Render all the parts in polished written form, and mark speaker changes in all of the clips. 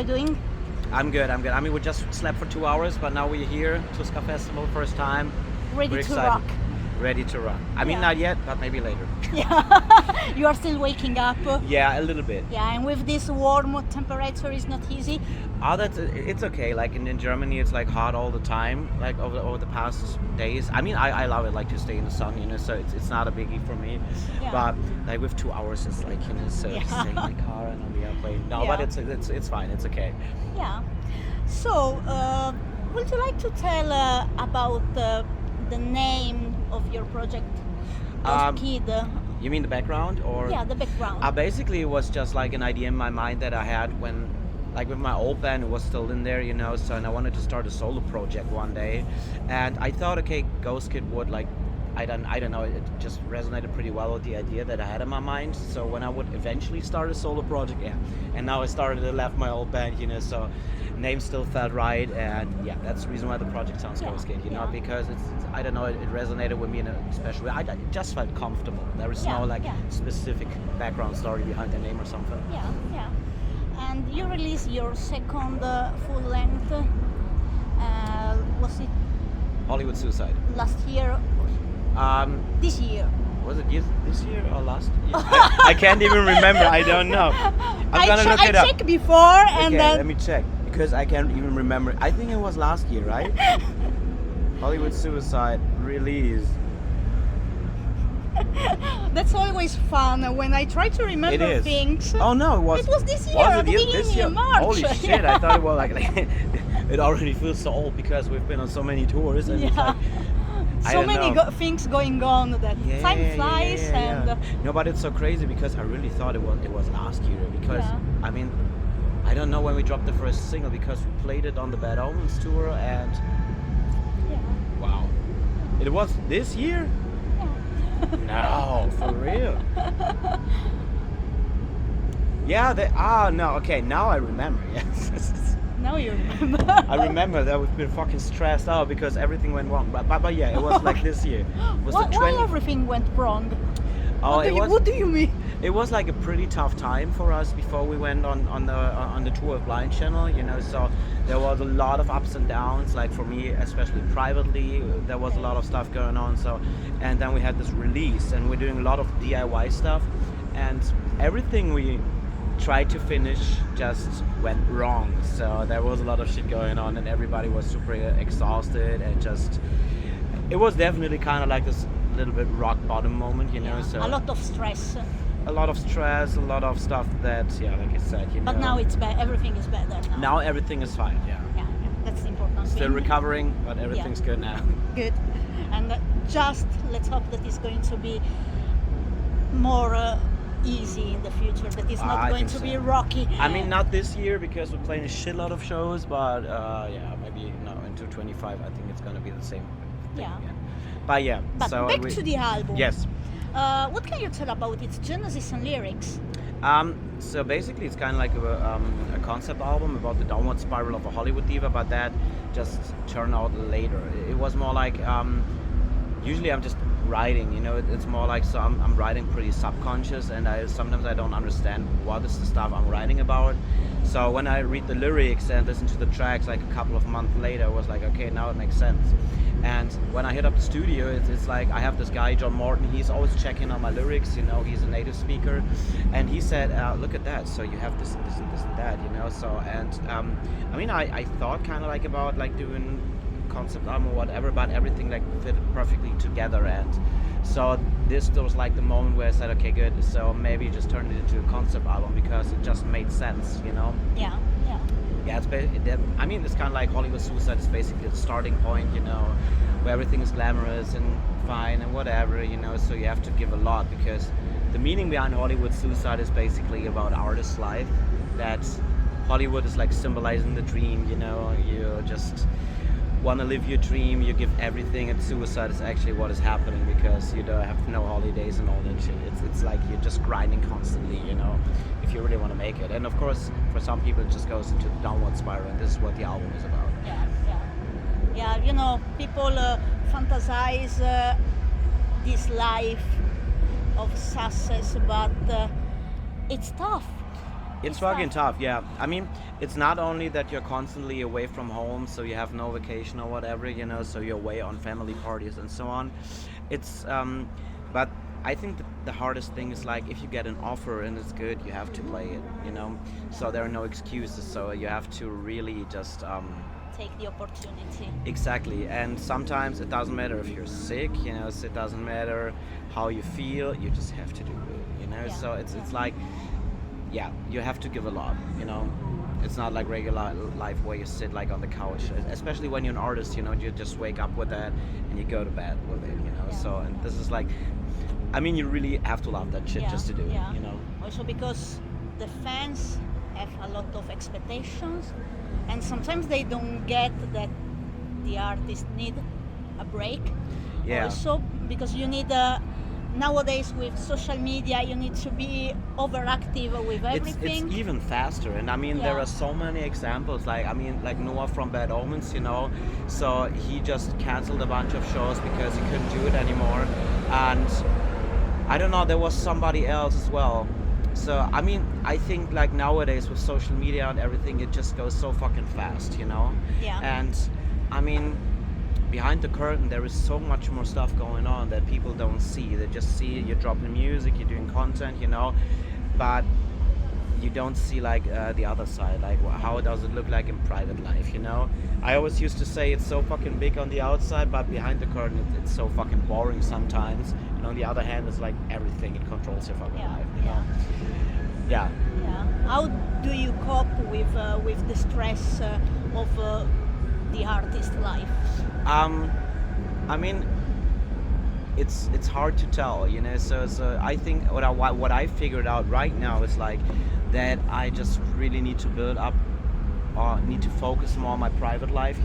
Speaker 1: you doing?
Speaker 2: I'm good. I mean, we just slept for 2 hours, but now we're here, Tuska Festival, first time.
Speaker 1: Ready
Speaker 2: We're
Speaker 1: to
Speaker 2: excited.
Speaker 1: rock.
Speaker 2: Ready to run. I mean,
Speaker 1: Yeah.
Speaker 2: not yet, but maybe later.
Speaker 1: Yeah, you are still waking up.
Speaker 2: Yeah, a little bit.
Speaker 1: Yeah, and with this warm temperature, it's not easy.
Speaker 2: It's okay. Like in Germany, it's like hot all the time. Like over the past days. I mean, I love it. Like to stay in the sun, so it's not a biggie for me.
Speaker 1: Yeah.
Speaker 2: But like with 2 hours, it's like so
Speaker 1: Yeah.
Speaker 2: stay in my car and on the airplane. No,
Speaker 1: Yeah.
Speaker 2: but it's fine. It's okay.
Speaker 1: Yeah. So, would you like to tell about the name of your project, Ghøstkid?
Speaker 2: You mean the background or?
Speaker 1: Yeah, the background.
Speaker 2: Basically, it was just like an idea in my mind that I had when, like with my old band, it was still in there, so, and I wanted to start a solo project one day. And I thought, okay, Ghøstkid would like, I don't know, it just resonated pretty well with the idea that I had in my mind. So when I would eventually start a solo project, and now I started and left my old band, so name still felt right, and yeah, that's the reason why the project sounds Ghøstkid, because it's I don't know, it resonated with me in a special way. I just felt comfortable. There is no specific background story behind the name or something.
Speaker 1: Yeah. And you released your second full length. Was it
Speaker 2: Hollywood Suicide.
Speaker 1: last year? This year?
Speaker 2: Was it this year or last year? I can't even remember. I don't know. I'm gonna look it up.
Speaker 1: I checked before and
Speaker 2: Okay,
Speaker 1: then.
Speaker 2: let me check because I can't even remember. I think it was last year, right? Hollywood Suicide release.
Speaker 1: That's always fun when I try to remember
Speaker 2: It is.
Speaker 1: things.
Speaker 2: Oh no, it was.
Speaker 1: It was this year,
Speaker 2: Was
Speaker 1: at
Speaker 2: it
Speaker 1: the
Speaker 2: this
Speaker 1: beginning
Speaker 2: year?
Speaker 1: in March.
Speaker 2: Holy shit! I thought it was like it already feels so old because we've been on so many tours and it's like, I
Speaker 1: So
Speaker 2: don't
Speaker 1: many
Speaker 2: know.
Speaker 1: things going on that time flies and.
Speaker 2: No, but it's so crazy because I really thought it was last year because I mean I don't know when we dropped the first single because we played it on the Bad Omens tour and wow, it was this year. No, for real. Yeah, no, okay, now I remember, yes.
Speaker 1: Now you remember.
Speaker 2: I remember that we've been fucking stressed out because everything went wrong. But yeah, it was like this year. It was
Speaker 1: Why everything went wrong? What do you mean?
Speaker 2: It was like a pretty tough time for us before we went on the tour of Blind Channel, so there was a lot of ups and downs, like for me, especially privately, there was a lot of stuff going on, and then we had this release and we're doing a lot of DIY stuff and everything we tried to finish just went wrong, so there was a lot of shit going on and everybody was super exhausted and it was definitely kind of like this little bit rock bottom moment, so
Speaker 1: a lot of stress.
Speaker 2: A lot of stress, a lot of stuff that, like I said,
Speaker 1: But now it's everything is better now.
Speaker 2: Now everything is fine,
Speaker 1: Yeah, that's the important
Speaker 2: Still
Speaker 1: thing.
Speaker 2: recovering, but everything's good now.
Speaker 1: Good. And just let's hope that it's going to be more easy in the future, that it's not going to be rocky.
Speaker 2: I mean, not this year because we're playing a shitload of shows, but maybe in 2025 I think it's going to be the same thing. But so
Speaker 1: back to the album.
Speaker 2: Yes.
Speaker 1: What can you tell about its genesis and lyrics?
Speaker 2: So basically it's kind of like a concept album about the downward spiral of a Hollywood diva, but that just turned out later. It was more like, usually I'm just writing, it's more like, so I'm writing pretty subconscious and sometimes I don't understand what is the stuff I'm writing about. So when I read the lyrics and listen to the tracks like a couple of months later, I was like, okay, now it makes sense. And when I hit up the studio, it's like I have this guy, John Morton, he's always checking on my lyrics, he's a native speaker. And he said, look at that, so you have this and that, so, and I mean, I thought kind of like about like doing concept album or whatever, but everything like fit perfectly together. And so this was like the moment where I said, okay, good, so maybe just turn it into a concept album because it just made sense, Yeah, I mean, it's kind of like Hollywood Suicide is basically the starting point, where everything is glamorous and fine and whatever, so you have to give a lot because the meaning behind Hollywood Suicide is basically about artist's life, that Hollywood is like symbolizing the dream, you just want to live your dream, you give everything, and suicide is actually what is happening because you don't have no holidays and all that shit. It's like you're just grinding constantly, if you really want to make it. And of course, for some people it just goes into the downward spiral, and this is what the album is about.
Speaker 1: Yeah, people fantasize this life of success, but it's tough.
Speaker 2: It's fucking tough, yeah. I mean, it's not only that you're constantly away from home, so you have no vacation or whatever, so you're away on family parties and so on. It's, but I think the hardest thing is like if you get an offer and it's good, you have to play it. So there are no excuses. So you have to really just
Speaker 1: take the opportunity.
Speaker 2: Exactly, and sometimes it doesn't matter if you're sick. So it doesn't matter how you feel. You just have to do it.
Speaker 1: Yeah.
Speaker 2: So it's like. Yeah, you have to give a lot, It's not like regular life where you sit like on the couch, especially when you're an artist, you just wake up with that and you go to bed with it,
Speaker 1: Yeah.
Speaker 2: So, and this is like, I mean, you really have to love that shit just to do it,
Speaker 1: Also because the fans have a lot of expectations and sometimes they don't get that the artists need a break.
Speaker 2: Yeah.
Speaker 1: Also because you need nowadays with social media you need to be overactive with everything.
Speaker 2: It's even faster, and I mean there are so many examples. Like Noah from Bad Omens, So he just canceled a bunch of shows because he couldn't do it anymore, and I don't know. There was somebody else as well. So I mean, I think like nowadays with social media and everything, it just goes so fucking fast,
Speaker 1: Yeah.
Speaker 2: And I mean, behind the curtain there is so much more stuff going on that people don't see. They just see you're dropping music, you're doing content, but you don't see like the other side, like how does it look like in private life, I always used to say it's so fucking big on the outside, but behind the curtain it's so fucking boring sometimes, and on the other hand it's like everything, it controls your fucking life, Yeah.
Speaker 1: How do you cope with the stress of the artist life?
Speaker 2: I mean, it's hard to tell, So I think what I figured out right now is like that I just really need to build up, or need to focus more on my private life,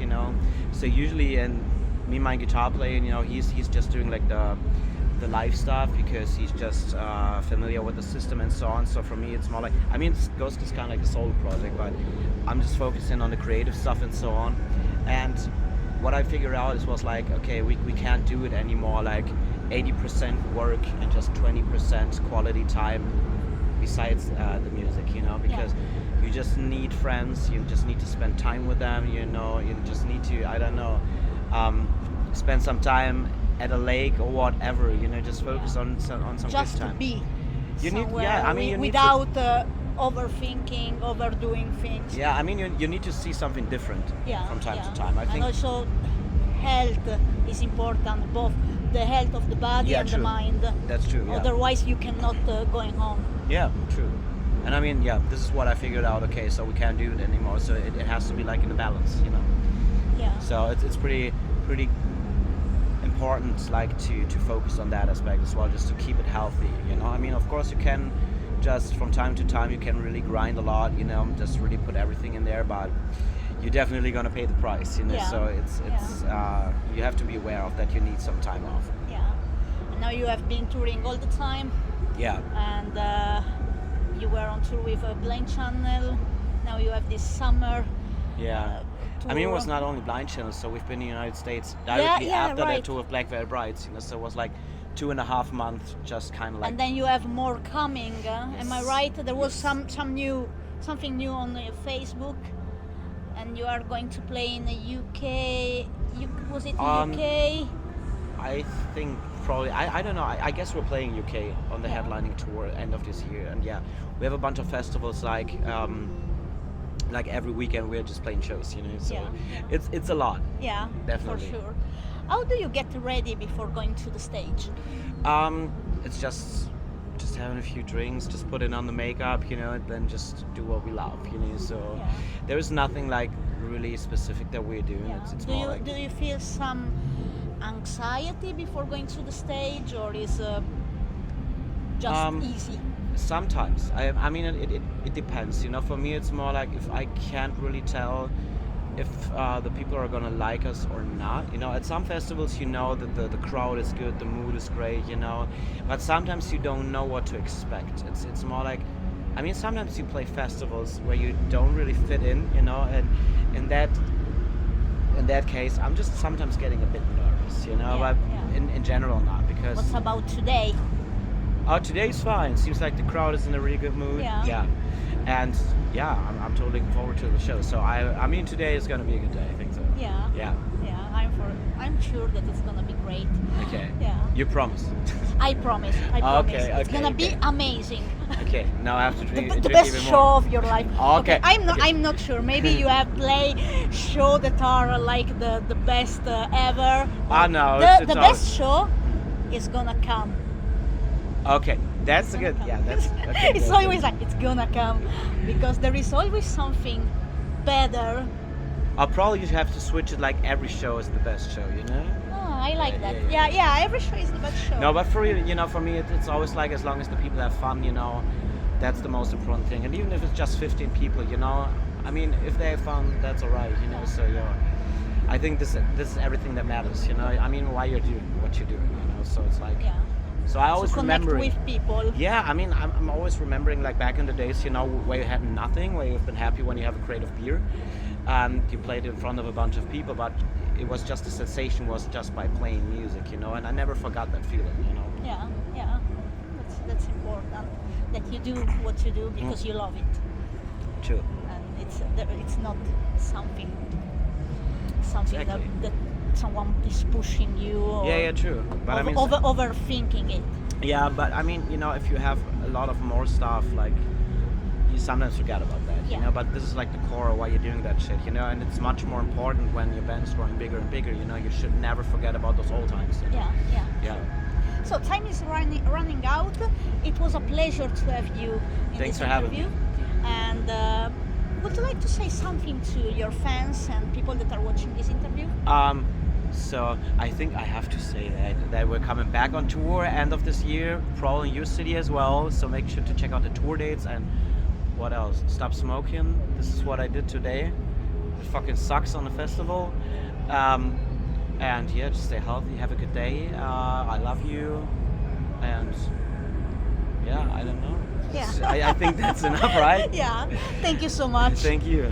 Speaker 2: So usually, and me, my guitar player, he's just doing like the live stuff because he's just familiar with the system and so on. So for me, it's more like, I mean, Ghøstkid is kind of like a solo project, but I'm just focusing on the creative stuff and so on. And what I figured out was like, okay, we can't do it anymore, like 80% work and just 20% quality time besides the music, because you just need friends, you just need to spend time with them, you just need to, I don't know, spend some time at a lake or whatever, just focus on some
Speaker 1: just
Speaker 2: good time.
Speaker 1: To be
Speaker 2: you need,
Speaker 1: somewhere
Speaker 2: I mean, you
Speaker 1: without overthinking, overdoing things.
Speaker 2: Yeah, I mean, you need to see something different from time to time. I think.
Speaker 1: And also, health is important, both the health of the body and
Speaker 2: true.
Speaker 1: the mind.
Speaker 2: That's true. Yeah.
Speaker 1: Otherwise, you cannot going on.
Speaker 2: Yeah, true. And I mean, this is what I figured out. Okay, so we can't do it anymore. So it has to be like in a balance,
Speaker 1: Yeah.
Speaker 2: So it's pretty important, like to focus on that aspect as well, just to keep it healthy. I mean, of course, you can just from time to time you can really grind a lot, just really put everything in there, but you're definitely gonna pay the price, So it's you have to be aware of that. You need some time off.
Speaker 1: Yeah. And now you have been touring all the time.
Speaker 2: Yeah.
Speaker 1: And you were on tour with Blind Channel. Now you have this summer.
Speaker 2: Yeah. I mean, it was not only Blind Channel, so we've been in the United States directly after that tour with Black Veil Brides, So it was like 2.5 months, just kind of like.
Speaker 1: And then you have more coming.
Speaker 2: Yes.
Speaker 1: Am I right? There was something new on Facebook, and you are going to play in the UK. Was it UK?
Speaker 2: I think probably. I don't know. I guess we're playing UK on the headlining tour end of this year, and we have a bunch of festivals like every weekend we're just playing shows, So it's a lot.
Speaker 1: Yeah,
Speaker 2: definitely.
Speaker 1: For sure. How do you get ready before going to the stage?
Speaker 2: It's just having a few drinks, just putting on the makeup, and then just do what we love, So there is nothing like really specific that we're doing.
Speaker 1: Yeah.
Speaker 2: It's more like.
Speaker 1: Do you feel some anxiety before going to the stage, or is just easy?
Speaker 2: Sometimes. I mean, it depends. For me, it's more like if I can't really tell if the people are gonna like us or not. At some festivals, that the crowd is good, the mood is great, but sometimes you don't know what to expect. It's more like, I mean, sometimes you play festivals where you don't really fit in, and in that case, I'm just sometimes getting a bit nervous, but in general not, because.
Speaker 1: What about today?
Speaker 2: Oh, today's fine. Seems like the crowd is in a really good mood.
Speaker 1: Yeah.
Speaker 2: And yeah, I'm totally looking forward to the show. So I mean, today is gonna be a good day. I think so.
Speaker 1: Yeah.
Speaker 2: Yeah.
Speaker 1: Yeah. I'm sure that it's gonna be great.
Speaker 2: Okay.
Speaker 1: Yeah.
Speaker 2: You promise.
Speaker 1: I promise. I promise.
Speaker 2: Okay,
Speaker 1: It's gonna be
Speaker 2: okay.
Speaker 1: amazing.
Speaker 2: Okay. Now I have to drink.
Speaker 1: The
Speaker 2: drink
Speaker 1: best
Speaker 2: even
Speaker 1: show
Speaker 2: more.
Speaker 1: of your life.
Speaker 2: Okay.
Speaker 1: I'm not.
Speaker 2: Okay.
Speaker 1: I'm not sure. Maybe you have play show that are like the best ever.
Speaker 2: No.
Speaker 1: The
Speaker 2: it's
Speaker 1: best show is gonna come.
Speaker 2: Okay. That's a good. Yeah. That's. Okay,
Speaker 1: It's
Speaker 2: that's
Speaker 1: always
Speaker 2: good.
Speaker 1: like it's gonna come, because there is always something better.
Speaker 2: I'll probably just have to switch it. Like every show is the best show. You know.
Speaker 1: Oh, I like that.
Speaker 2: Yeah.
Speaker 1: Yeah. Every show is the best show.
Speaker 2: No, but for real, for me, it's always like as long as the people have fun, that's the most important thing. And even if it's just 15 people, I mean, if they have fun, that's all right, So I think this is everything that matters, I mean, why you're doing what you're doing, So it's like,
Speaker 1: Yeah.
Speaker 2: so I always
Speaker 1: To connect
Speaker 2: remember.
Speaker 1: with people.
Speaker 2: Yeah, I mean, I'm always remembering like back in the days, where you had nothing, where you've been happy when you have a crate of beer, and you played in front of a bunch of people, but it was just the sensation was just by playing music, and I never forgot that feeling,
Speaker 1: Yeah. That's important. That you do what you do because you love it,
Speaker 2: True.
Speaker 1: and it's not something
Speaker 2: Exactly.
Speaker 1: that someone is pushing you. Or
Speaker 2: Yeah, true. But I mean,
Speaker 1: overthinking it.
Speaker 2: yeah, but I mean, if you have a lot of more stuff, like you sometimes forget about that,
Speaker 1: Yeah.
Speaker 2: But this is like the core of why you're doing that shit, And it's much more important when your band's growing bigger and bigger. You should never forget about those old times.
Speaker 1: Yeah.
Speaker 2: Yeah.
Speaker 1: So time is running out. It was a pleasure to have you in
Speaker 2: Thanks
Speaker 1: this
Speaker 2: for having
Speaker 1: interview. And would you like to say something to your fans and people that are watching this interview?
Speaker 2: So I think I have to say that we're coming back on tour end of this year, probably in your city as well. So make sure to check out the tour dates and what else? Stop smoking. This is what I did today. It fucking sucks on the festival. And yeah, just stay healthy. Have a good day. I love you. And yeah, I don't know.
Speaker 1: Yeah.
Speaker 2: I think that's enough, right?
Speaker 1: Yeah. Thank you so much.
Speaker 2: Thank you.